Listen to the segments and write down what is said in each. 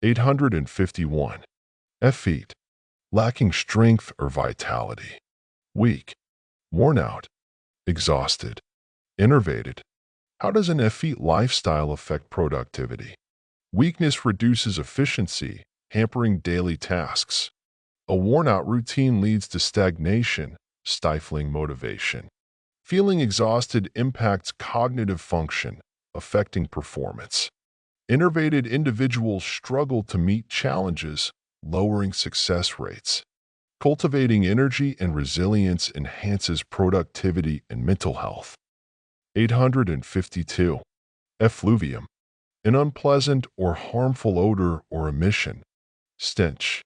851. Effete. Lacking strength or vitality. Weak. Worn out. Exhausted. Enervated. How does an effete lifestyle affect productivity? Weakness reduces efficiency, hampering daily tasks. A worn-out routine leads to stagnation, stifling motivation. Feeling exhausted impacts cognitive function, affecting performance. Enervated individuals struggle to meet challenges, lowering success rates. Cultivating energy and resilience enhances productivity and mental health. 852. Effluvium. An unpleasant or harmful odor or emission. Stench.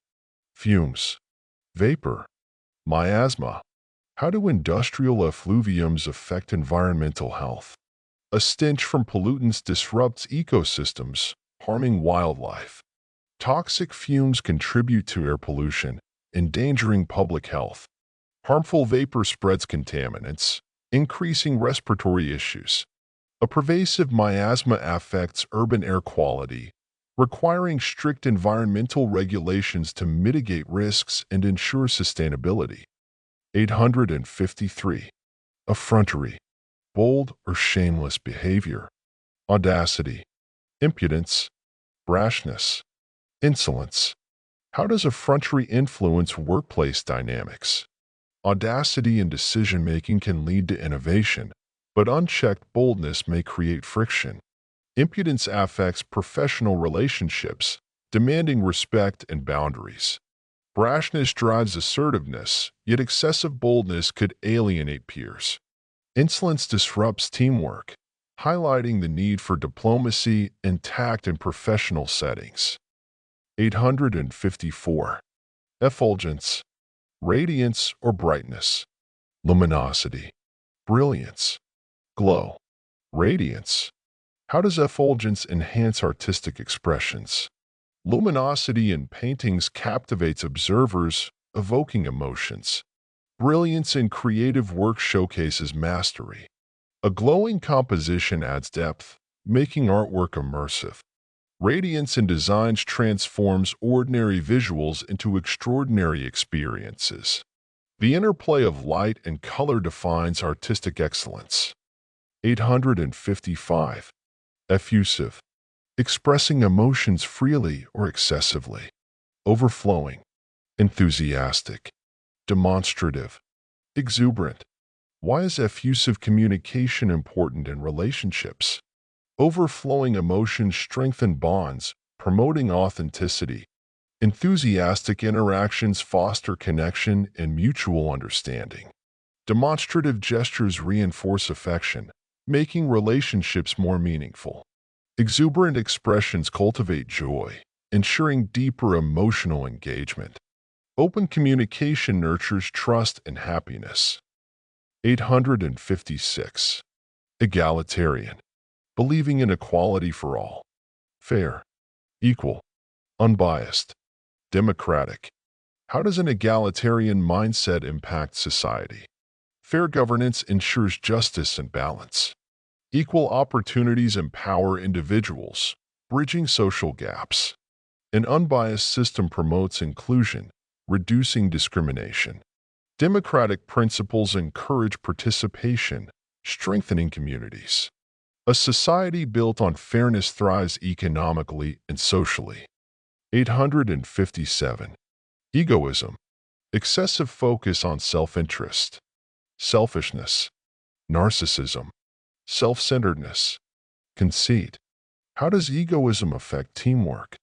Fumes. Vapor. Miasma. How do industrial effluviums affect environmental health? A stench from pollutants disrupts ecosystems, harming wildlife. Toxic fumes contribute to air pollution, endangering public health. Harmful vapor spreads contaminants, increasing respiratory issues. A pervasive miasma affects urban air quality, requiring strict environmental regulations to mitigate risks and ensure sustainability. 853. Effrontery. Bold or shameless behavior. Audacity. Impudence. Brashness. Insolence. How does effrontery influence workplace dynamics? Audacity in decision-making can lead to innovation, but unchecked boldness may create friction. Impudence affects professional relationships, demanding respect and boundaries. Brashness drives assertiveness, yet excessive boldness could alienate peers. Insolence disrupts teamwork, highlighting the need for diplomacy and tact in professional settings. 854. Effulgence. Radiance or brightness. Luminosity. Brilliance. Glow. Radiance. How does effulgence enhance artistic expressions? Luminosity in paintings captivates observers, evoking emotions. Brilliance in creative work showcases mastery. A glowing composition adds depth, making artwork immersive. Radiance in designs transforms ordinary visuals into extraordinary experiences. The interplay of light and color defines artistic excellence. 855. Effusive. Expressing emotions freely or excessively. Overflowing. Enthusiastic. Demonstrative. Exuberant. Why is effusive communication important in relationships? Overflowing emotions strengthen bonds, promoting authenticity. Enthusiastic interactions foster connection and mutual understanding. Demonstrative gestures reinforce affection, making relationships more meaningful. Exuberant expressions cultivate joy, ensuring deeper emotional engagement. Open communication nurtures trust and happiness. 856. Egalitarian. Believing in equality for all. Fair. Equal. Unbiased. Democratic. How does an egalitarian mindset impact society? Fair governance ensures justice and balance. Equal opportunities empower individuals, bridging social gaps. An unbiased system promotes inclusion, reducing discrimination. Democratic principles encourage participation, strengthening communities. A society built on fairness thrives economically and socially. 857. Egoism. Excessive focus on self-interest. Selfishness. Narcissism. Self-centeredness. Conceit. How does egoism affect teamwork?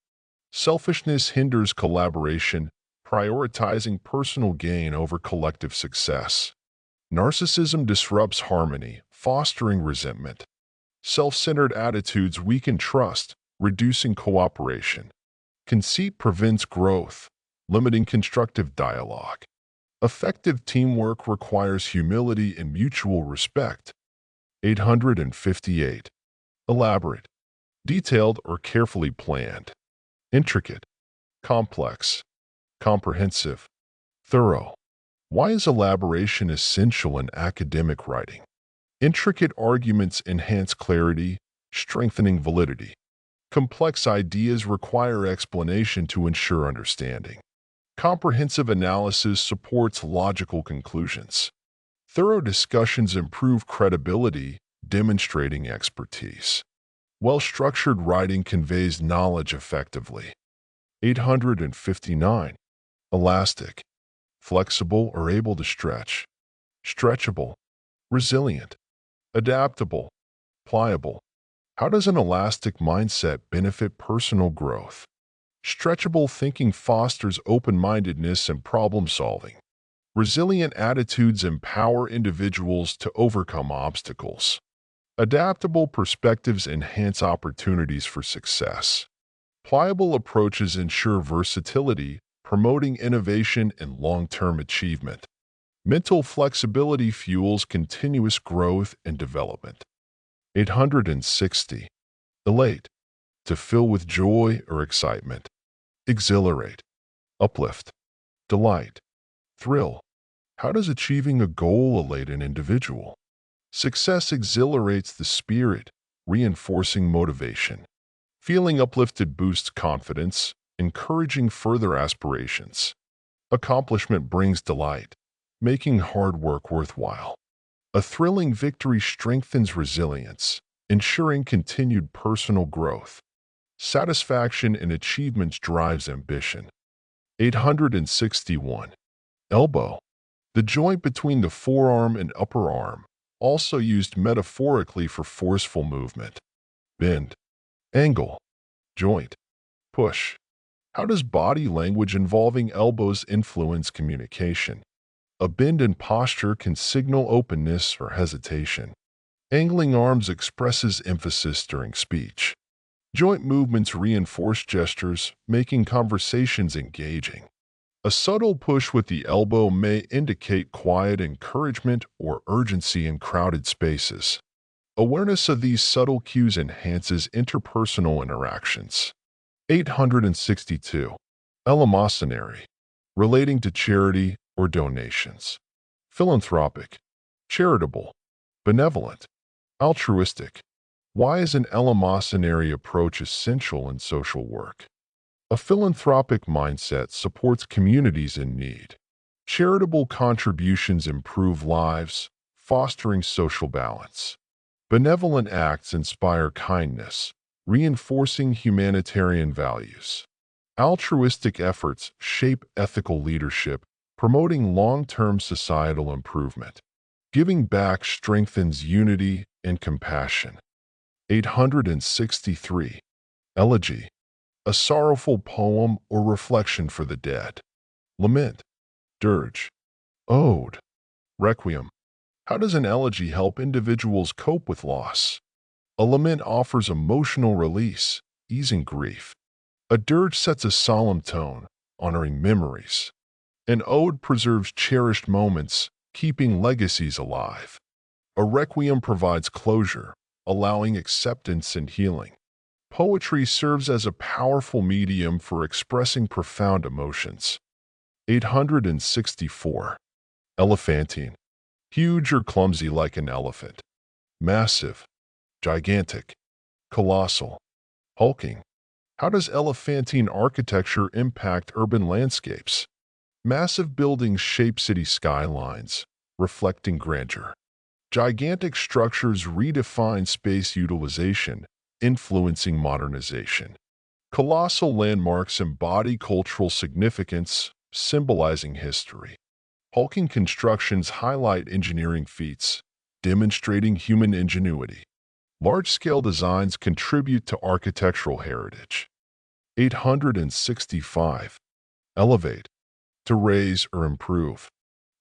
Selfishness hinders collaboration, prioritizing personal gain over collective success. Narcissism disrupts harmony, fostering resentment. Self-centered attitudes weaken trust, reducing cooperation. Conceit prevents growth, limiting constructive dialogue. Effective teamwork requires humility and mutual respect. 858. Elaborate. Detailed or carefully planned. Intricate. Complex. Comprehensive. Thorough. Why is elaboration essential in academic writing? Intricate arguments enhance clarity, strengthening validity. Complex ideas require explanation to ensure understanding. Comprehensive analysis supports logical conclusions. Thorough discussions improve credibility, demonstrating expertise. Well-structured writing conveys knowledge effectively. 859. Elastic. Flexible or able to stretch. Stretchable. Resilient. Adaptable. Pliable. How does an elastic mindset benefit personal growth? Stretchable thinking fosters open-mindedness and problem-solving. Resilient attitudes empower individuals to overcome obstacles. Adaptable perspectives enhance opportunities for success. Pliable approaches ensure versatility, promoting innovation and long-term achievement. Mental flexibility fuels continuous growth and development. 860. Elate. To fill with joy or excitement. Exhilarate. Uplift. Delight. Thrill. How does achieving a goal elate an individual? Success exhilarates the spirit, reinforcing motivation. Feeling uplifted boosts confidence, encouraging further aspirations. Accomplishment brings delight, making hard work worthwhile. A thrilling victory strengthens resilience, ensuring continued personal growth. Satisfaction in achievements drives ambition. 861. Elbow. The joint between the forearm and upper arm, also used metaphorically for forceful movement. Bend. Angle. Joint. Push. How does body language involving elbows influence communication? A bend in posture can signal openness or hesitation. Angling arms expresses emphasis during speech. Joint movements reinforce gestures, making conversations engaging. A subtle push with the elbow may indicate quiet encouragement or urgency in crowded spaces. Awareness of these subtle cues enhances interpersonal interactions. 862. Eleemosynary. Relating to charity or donations. Philanthropic. Charitable. Benevolent. Altruistic. Why is an eleemosynary approach essential in social work? A philanthropic mindset supports communities in need. Charitable contributions improve lives, fostering social balance. Benevolent acts inspire kindness, reinforcing humanitarian values. Altruistic efforts shape ethical leadership, promoting long-term societal improvement. Giving back strengthens unity and compassion. 863. Elegy. A sorrowful poem or reflection for the dead. Lament. Dirge. Ode. Requiem. How does an elegy help individuals cope with loss? A lament offers emotional release, easing grief. A dirge sets a solemn tone, honoring memories. An ode preserves cherished moments, keeping legacies alive. A requiem provides closure, allowing acceptance and healing. Poetry serves as a powerful medium for expressing profound emotions. 864. Elephantine. Huge or clumsy like an elephant. Massive. Gigantic. Colossal. Hulking. How does elephantine architecture impact urban landscapes? Massive buildings shape city skylines, reflecting grandeur. Gigantic structures redefine space utilization, influencing modernization. Colossal landmarks embody cultural significance, symbolizing history. Hulking constructions highlight engineering feats, demonstrating human ingenuity. Large-scale designs contribute to architectural heritage. 865. Elevate. To raise or improve.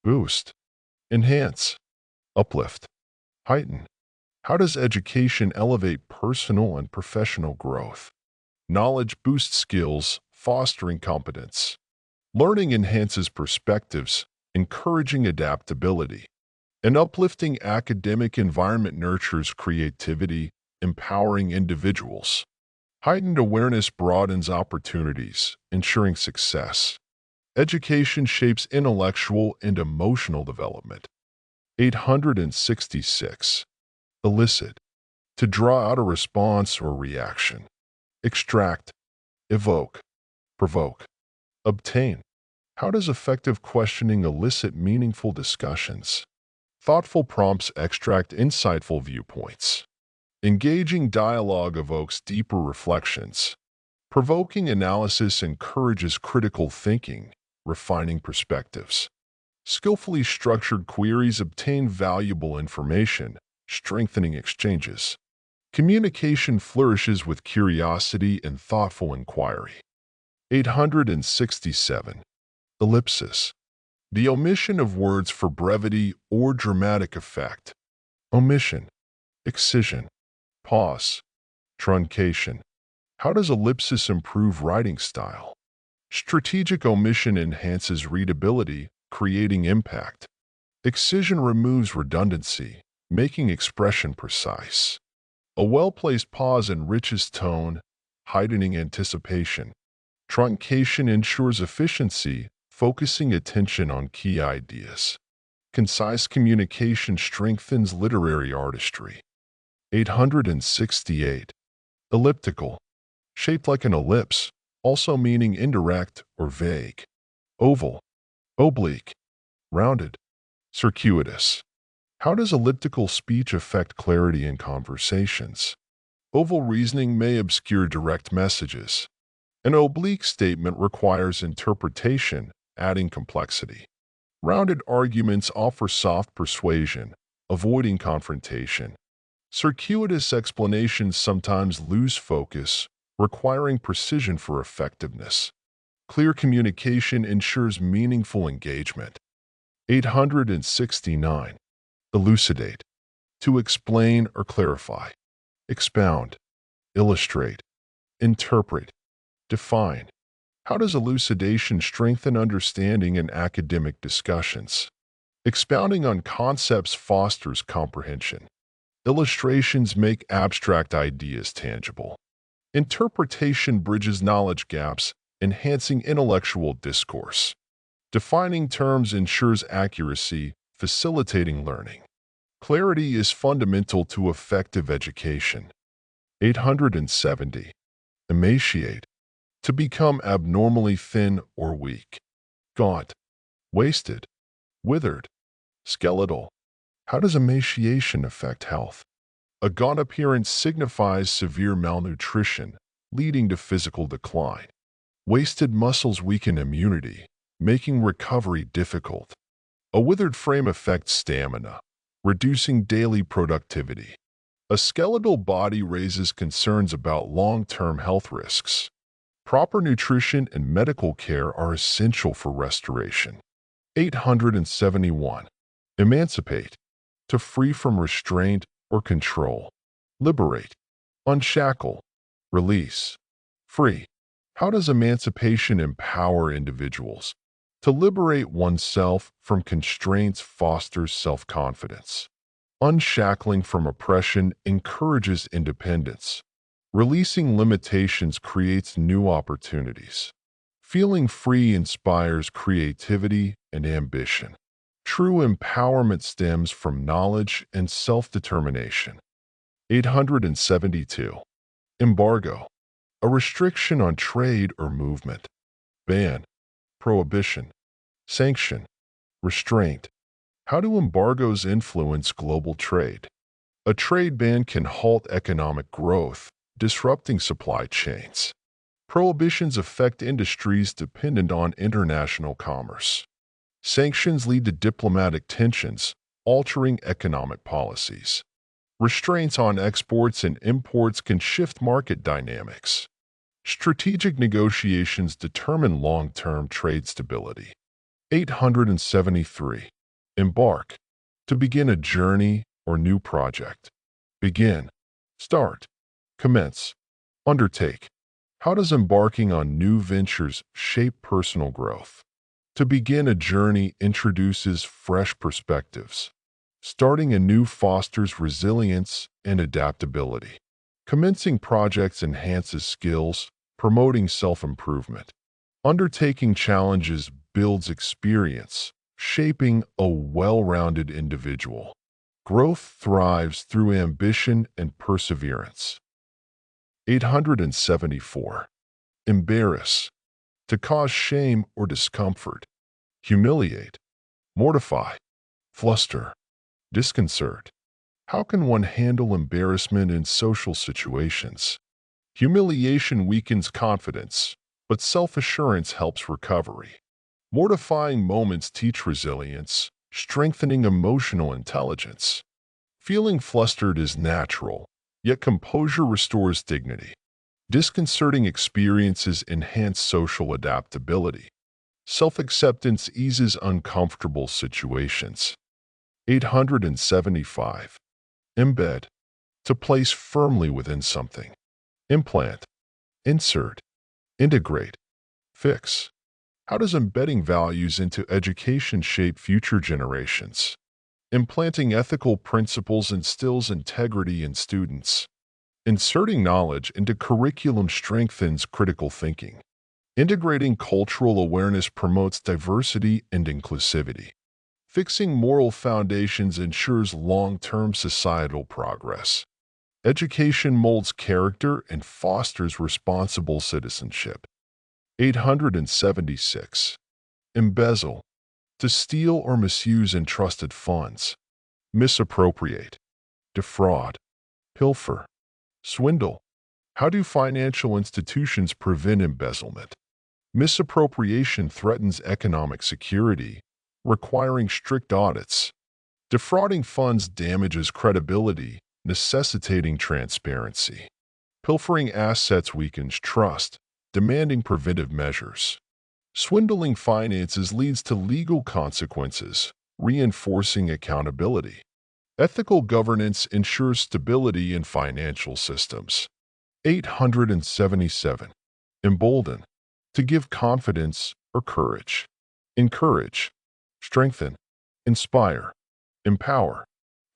Boost. Enhance. Uplift. Heighten. How does education elevate personal and professional growth? Knowledge boosts skills, fostering competence. Learning enhances perspectives, encouraging adaptability. An uplifting academic environment nurtures creativity, empowering individuals. Heightened awareness broadens opportunities, ensuring success. Education shapes intellectual and emotional development. 866. Elicit. To draw out a response or reaction. Extract, evoke, provoke, obtain. How does effective questioning elicit meaningful discussions? Thoughtful prompts extract insightful viewpoints. Engaging dialogue evokes deeper reflections. Provoking analysis encourages critical thinking, refining perspectives. Skillfully structured queries obtain valuable information, strengthening exchanges. Communication flourishes with curiosity and thoughtful inquiry. 867. Ellipsis. The omission of words for brevity or dramatic effect. Omission, excision, pause, truncation. How does ellipsis improve writing style? Strategic omission enhances readability, creating impact. Excision removes redundancy, making expression precise. A well-placed pause enriches tone, heightening anticipation. Truncation ensures efficiency, focusing attention on key ideas. Concise communication strengthens literary artistry. 868. Elliptical. Shaped like an ellipse, also meaning indirect or vague. Oval. Oblique. Rounded. Circuitous. How does elliptical speech affect clarity in conversations? Oval reasoning may obscure direct messages. An oblique statement requires interpretation, adding complexity. Rounded arguments offer soft persuasion, avoiding confrontation. Circuitous explanations sometimes lose focus, requiring precision for effectiveness. Clear communication ensures meaningful engagement. 869. Elucidate. To explain or clarify. Expound. Illustrate. Interpret. Define. How does elucidation strengthen understanding in academic discussions? Expounding on concepts fosters comprehension. Illustrations make abstract ideas tangible. Interpretation bridges knowledge gaps, enhancing intellectual discourse. Defining terms ensures accuracy, facilitating learning. Clarity is fundamental to effective education. 870. Emaciate. To become abnormally thin or weak. Gaunt. Wasted. Withered. Skeletal. How does emaciation affect health? A gaunt appearance signifies severe malnutrition, leading to physical decline. Wasted muscles weaken immunity, making recovery difficult. A withered frame affects stamina, reducing daily productivity. A skeletal body raises concerns about long-term health risks. Proper nutrition and medical care are essential for restoration. 871. Emancipate. To free from restraint or control. Liberate. Unshackle. Release. Free. How does emancipation empower individuals? To liberate oneself from constraints fosters self-confidence. Unshackling from oppression encourages independence. Releasing limitations creates new opportunities. Feeling free inspires creativity and ambition. True empowerment stems from knowledge and self-determination. 872. Embargo. A restriction on trade or movement. Ban. Prohibition. Sanction. Restraint. How do embargoes influence global trade? A trade ban can halt economic growth, disrupting supply chains. Prohibitions affect industries dependent on international commerce. Sanctions lead to diplomatic tensions, altering economic policies. Restraints on exports and imports can shift market dynamics. Strategic negotiations determine long-term trade stability. 873. Embark. To begin a journey or new project. Begin. Start. Commence. Undertake. How does embarking on new ventures shape personal growth? To begin a journey introduces fresh perspectives. Starting anew fosters resilience and adaptability. Commencing projects enhances skills, promoting self-improvement. Undertaking challenges builds experience, shaping a well-rounded individual. Growth thrives through ambition and perseverance. 874. Embarrass. To cause shame or discomfort. Humiliate. Mortify. Fluster. Disconcert. How can one handle embarrassment in social situations? Humiliation weakens confidence, but self-assurance helps recovery. Mortifying moments teach resilience, strengthening emotional intelligence. Feeling flustered is natural, yet composure restores dignity. Disconcerting experiences enhance social adaptability. Self-acceptance eases uncomfortable situations. 875. Embed. To place firmly within something. Implant. Insert. Integrate. Fix. How does embedding values into education shape future generations? Implanting ethical principles instills integrity in students. Inserting knowledge into curriculum strengthens critical thinking. Integrating cultural awareness promotes diversity and inclusivity. Fixing moral foundations ensures long-term societal progress. Education molds character and fosters responsible citizenship. 876. Embezzle. To steal or misuse entrusted funds. Misappropriate. Defraud. Pilfer. Swindle. How do financial institutions prevent embezzlement? Misappropriation threatens economic security, requiring strict audits. Defrauding funds damages credibility, necessitating transparency. Pilfering assets weakens trust, demanding preventive measures. Swindling finances leads to legal consequences, reinforcing accountability. Ethical governance ensures stability in financial systems. 877. Embolden. To give confidence or courage. Encourage. Strengthen. Inspire. Empower.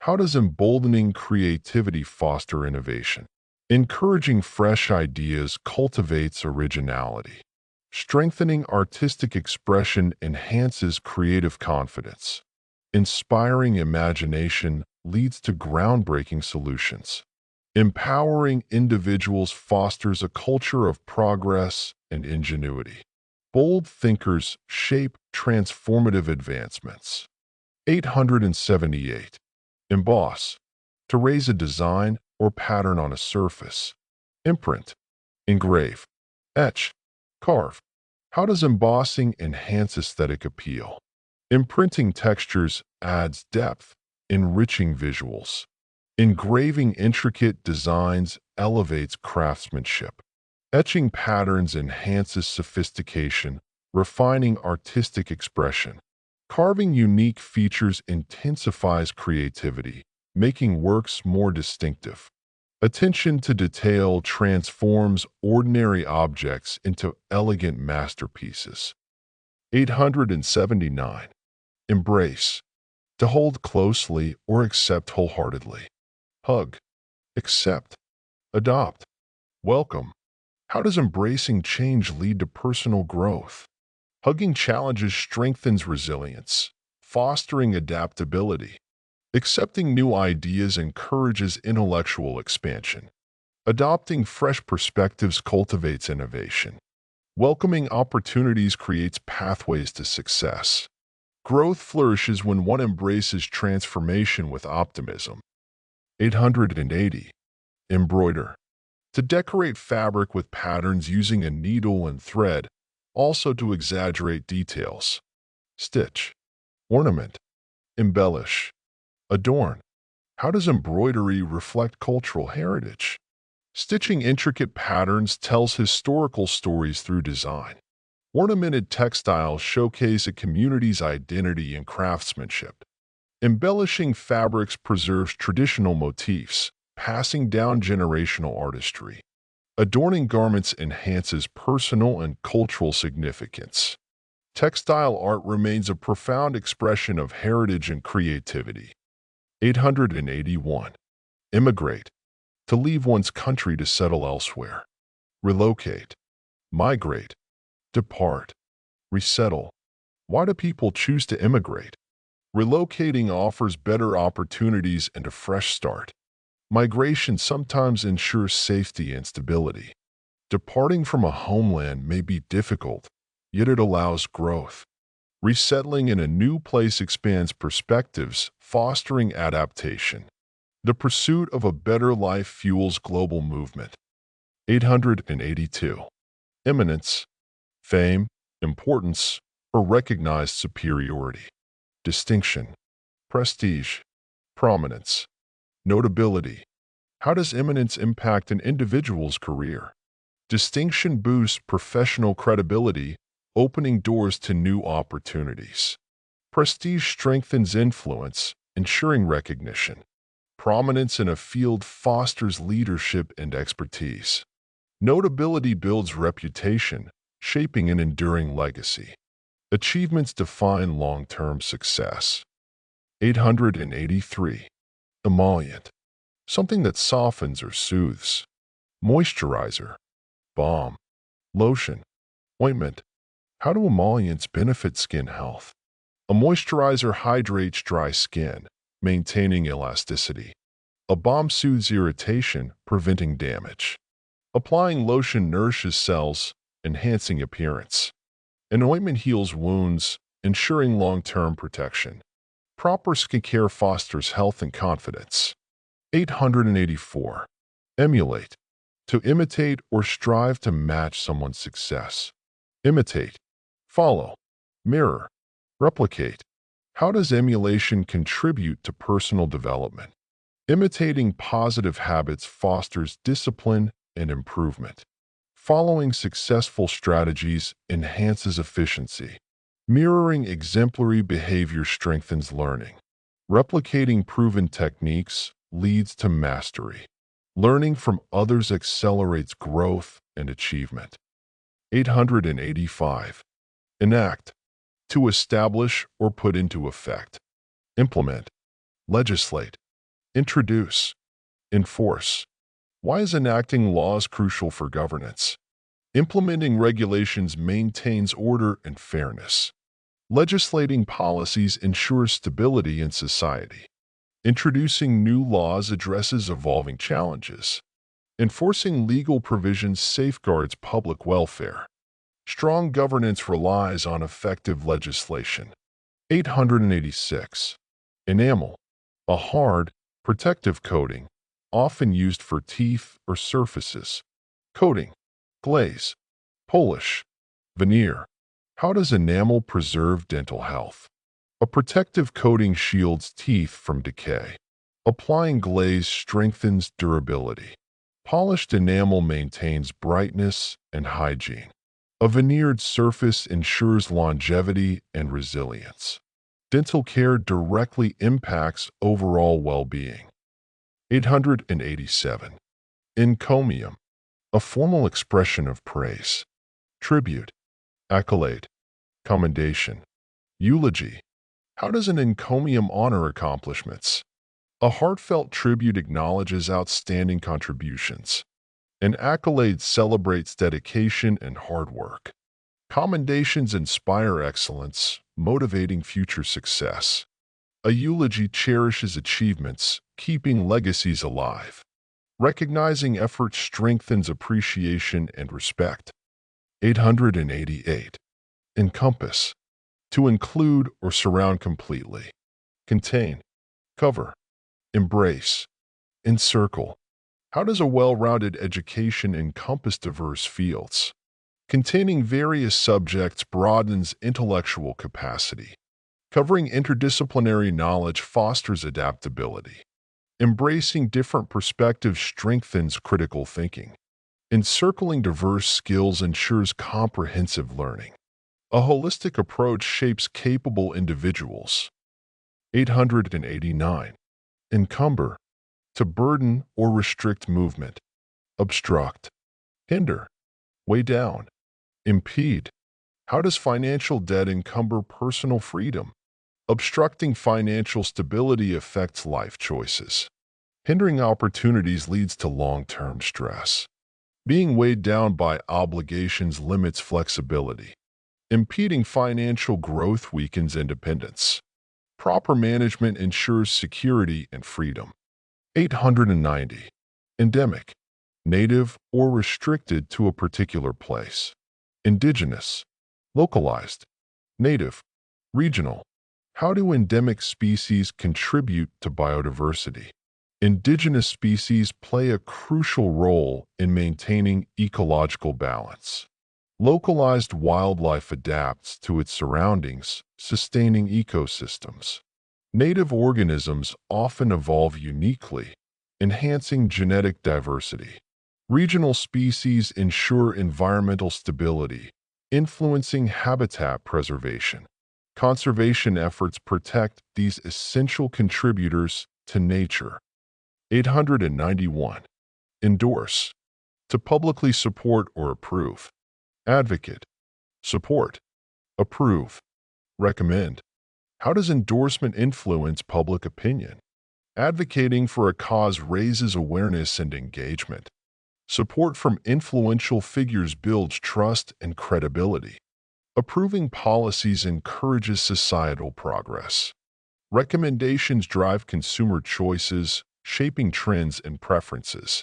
How does emboldening creativity foster innovation? Encouraging fresh ideas cultivates originality. Strengthening artistic expression enhances creative confidence. Inspiring imagination leads to groundbreaking solutions. Empowering individuals fosters a culture of progress and ingenuity. Bold thinkers shape transformative advancements. 878. Emboss. To raise a design or pattern on a surface. Imprint. Engrave. Etch. Carve. How does embossing enhance aesthetic appeal? Imprinting textures adds depth, enriching visuals. Engraving intricate designs elevates craftsmanship. Etching patterns enhances sophistication, refining artistic expression. Carving unique features intensifies creativity, making works more distinctive. Attention to detail transforms ordinary objects into elegant masterpieces. 879. Embrace. To hold closely or accept wholeheartedly. Hug. Accept. Adopt. Welcome. How does embracing change lead to personal growth? Hugging challenges strengthens resilience, fostering adaptability. Accepting new ideas encourages intellectual expansion. Adopting fresh perspectives cultivates innovation. Welcoming opportunities creates pathways to success. Growth flourishes when one embraces transformation with optimism. 880. Embroider. To decorate fabric with patterns using a needle and thread, also to exaggerate details. Stitch. Ornament. Embellish. Adorn. How does embroidery reflect cultural heritage? Stitching intricate patterns tells historical stories through design. Ornamented textiles showcase a community's identity and craftsmanship. Embellishing fabrics preserves traditional motifs, passing down generational artistry. Adorning garments enhances personal and cultural significance. Textile art remains a profound expression of heritage and creativity. 881. Immigrate. To leave one's country to settle elsewhere. Relocate. Migrate. Depart. Resettle. Why do people choose to immigrate? Relocating offers better opportunities and a fresh start. Migration sometimes ensures safety and stability. Departing from a homeland may be difficult, yet it allows growth. Resettling in a new place expands perspectives, fostering adaptation. The pursuit of a better life fuels global movement. 882. Eminence, fame, importance, or recognized superiority. Distinction, prestige, prominence, notability. How does eminence impact an individual's career? Distinction boosts professional credibility, opening doors to new opportunities. Prestige strengthens influence, ensuring recognition. Prominence in a field fosters leadership and expertise. Notability builds reputation, shaping an enduring legacy. Achievements define long-term success. 883. Emollient, something that softens or soothes. Moisturizer, balm, lotion, ointment. How do emollients benefit skin health? A moisturizer hydrates dry skin, maintaining elasticity. A balm soothes irritation, preventing damage. Applying lotion nourishes cells, enhancing appearance. An ointment heals wounds, ensuring long-term protection. Proper skincare fosters health and confidence. 884. Emulate, to imitate or strive to match someone's success. Imitate, follow, mirror, replicate. How does emulation contribute to personal development? Imitating positive habits fosters discipline and improvement. Following successful strategies enhances efficiency. Mirroring exemplary behavior strengthens learning. Replicating proven techniques leads to mastery. Learning from others accelerates growth and achievement. 885. Enact, to establish or put into effect. Implement, legislate, introduce, enforce. Why is enacting laws crucial for governance? Implementing regulations maintains order and fairness. Legislating policies ensures stability in society. Introducing new laws addresses evolving challenges. Enforcing legal provisions safeguards public welfare. Strong governance relies on effective legislation. 886. Enamel, a hard, protective coating, often used for teeth or surfaces. Coating, glaze, polish, veneer. How does enamel preserve dental health? A protective coating shields teeth from decay. Applying glaze strengthens durability. Polished enamel maintains brightness and hygiene. A veneered surface ensures longevity and resilience. Dental care directly impacts overall well-being. 887. Encomium, a formal expression of praise. Tribute, accolade, commendation, eulogy. How does an encomium honor accomplishments? A heartfelt tribute acknowledges outstanding contributions. An accolade celebrates dedication and hard work. Commendations inspire excellence, motivating future success. A eulogy cherishes achievements, keeping legacies alive. Recognizing effort strengthens appreciation and respect. 888. Encompass, to include or surround completely. Contain, cover, embrace, encircle. How does a well-rounded education encompass diverse fields? Containing various subjects broadens intellectual capacity. Covering interdisciplinary knowledge fosters adaptability. Embracing different perspectives strengthens critical thinking. Encircling diverse skills ensures comprehensive learning. A holistic approach shapes capable individuals. 889. Encumber, to burden or restrict movement. Obstruct, hinder, weigh down, impede. How does financial debt encumber personal freedom? Obstructing financial stability affects life choices. Hindering opportunities leads to long-term stress. Being weighed down by obligations limits flexibility. Impeding financial growth weakens independence. Proper management ensures security and freedom. 890. Endemic, native or restricted to a particular place. Indigenous, localized, native, regional. How do endemic species contribute to biodiversity? Indigenous species play a crucial role in maintaining ecological balance. Localized wildlife adapts to its surroundings, sustaining ecosystems. Native organisms often evolve uniquely, enhancing genetic diversity. Regional species ensure environmental stability, influencing habitat preservation. Conservation efforts protect these essential contributors to nature. 891. Endorse. To publicly support or approve. Advocate. Support. Approve. Recommend. How does endorsement influence public opinion? Advocating for a cause raises awareness and engagement. Support from influential figures builds trust and credibility. Approving policies encourages societal progress. Recommendations drive consumer choices, shaping trends and preferences.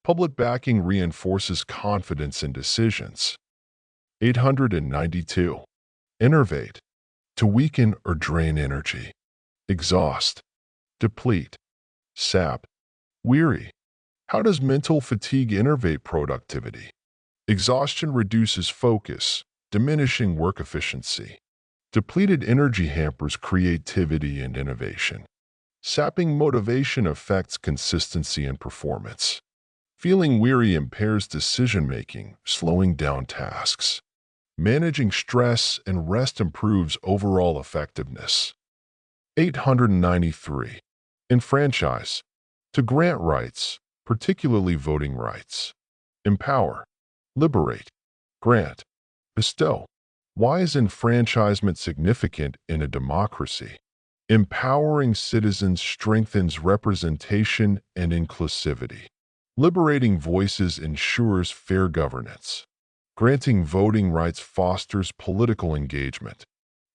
Public backing reinforces confidence in decisions. 892. Innervate. To weaken or drain energy. Exhaust. Deplete. Sap. Weary. How does mental fatigue innervate productivity? Exhaustion reduces focus, diminishing work efficiency. Depleted energy hampers creativity and innovation. Sapping motivation affects consistency and performance. Feeling weary impairs decision-making, slowing down tasks. Managing stress and rest improves overall effectiveness. 893. Enfranchise. To grant rights, particularly voting rights. Empower. Liberate. Grant. Bestow. Why is enfranchisement significant in a democracy? Empowering citizens strengthens representation and inclusivity. Liberating voices ensures fair governance. Granting voting rights fosters political engagement.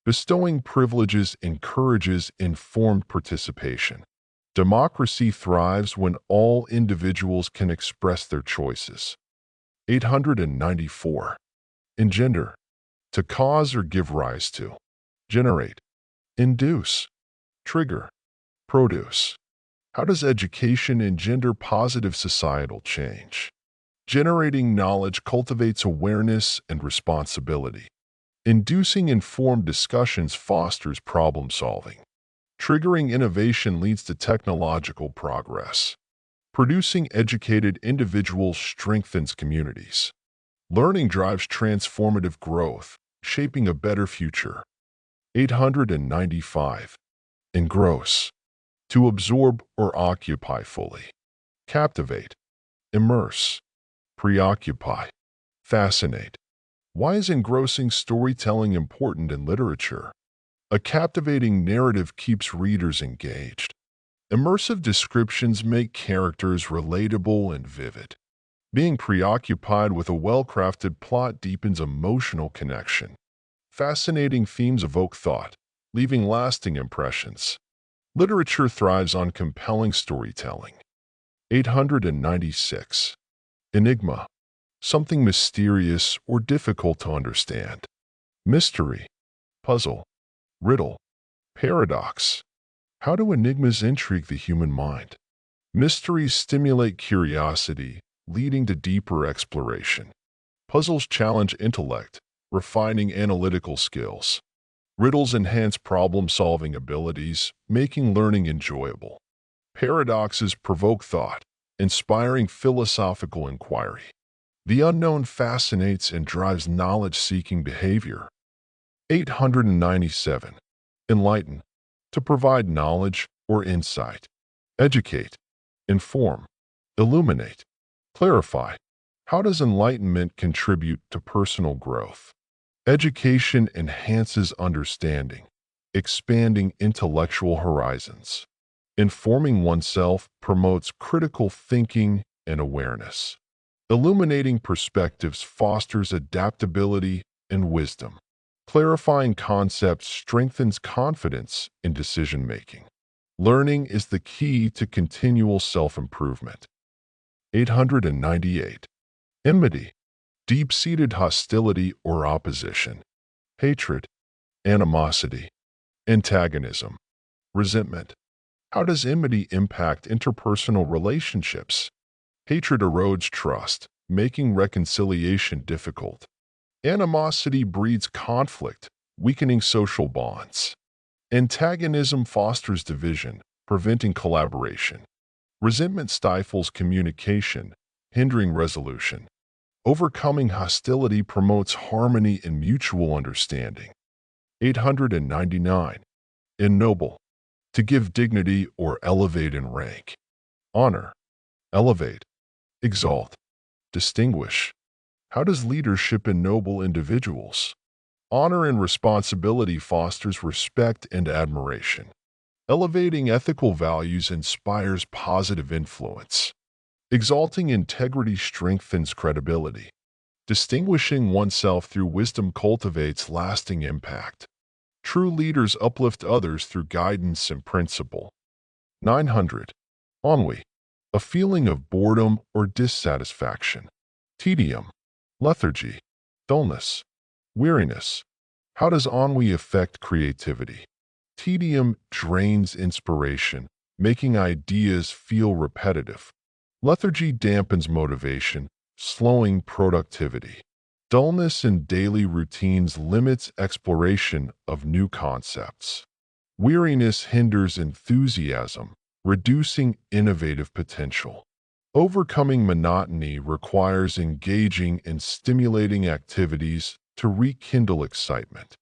Bestowing privileges encourages informed participation. Democracy thrives when all individuals can express their choices. 894. Engender. To cause or give rise to. Generate. Induce. Trigger. Produce. How does education engender positive societal change? Generating knowledge cultivates awareness and responsibility. Inducing informed discussions fosters problem-solving. Triggering innovation leads to technological progress. Producing educated individuals strengthens communities. Learning drives transformative growth, shaping a better future. 895. Engross. To absorb or occupy fully. Captivate. Immerse. Preoccupy. Fascinate. Why is engrossing storytelling important in literature? A captivating narrative keeps readers engaged. Immersive descriptions make characters relatable and vivid. Being preoccupied with a well-crafted plot deepens emotional connection. Fascinating themes evoke thought, leaving lasting impressions. Literature thrives on compelling storytelling. 896. Enigma. Something mysterious or difficult to understand. Mystery. Puzzle. Riddle. Paradox. How do enigmas intrigue the human mind? Mysteries stimulate curiosity, leading to deeper exploration. Puzzles challenge intellect, refining analytical skills. Riddles enhance problem-solving abilities, making learning enjoyable. Paradoxes provoke thought, inspiring philosophical inquiry. The unknown fascinates and drives knowledge-seeking behavior. 897. Enlighten. To provide knowledge or insight. Educate. Inform. Illuminate. Clarify. How does enlightenment contribute to personal growth? Education enhances understanding, expanding intellectual horizons. Informing oneself promotes critical thinking and awareness. Illuminating perspectives fosters adaptability and wisdom. Clarifying concepts strengthens confidence in decision-making. Learning is the key to continual self-improvement. 898. Enmity. Deep-seated hostility or opposition. Hatred. Animosity. Antagonism. Resentment. How does enmity impact interpersonal relationships? Hatred erodes trust, making reconciliation difficult. Animosity breeds conflict, weakening social bonds. Antagonism fosters division, preventing collaboration. Resentment stifles communication, hindering resolution. Overcoming hostility promotes harmony and mutual understanding. 899. Ennoble. To give dignity or elevate in rank. Honor. Elevate. Exalt. Distinguish. How does leadership ennoble individuals? Honor and responsibility fosters respect and admiration. Elevating ethical values inspires positive influence. Exalting integrity strengthens credibility. Distinguishing oneself through wisdom cultivates lasting impact. True leaders uplift others through guidance and principle. 900. Ennui. A feeling of boredom or dissatisfaction. Tedium. Lethargy. Dullness. Weariness. How does ennui affect creativity? Tedium drains inspiration, making ideas feel repetitive. Lethargy dampens motivation, slowing productivity. Dullness in daily routines limits exploration of new concepts. Weariness hinders enthusiasm, reducing innovative potential. Overcoming monotony requires engaging in stimulating activities to rekindle excitement.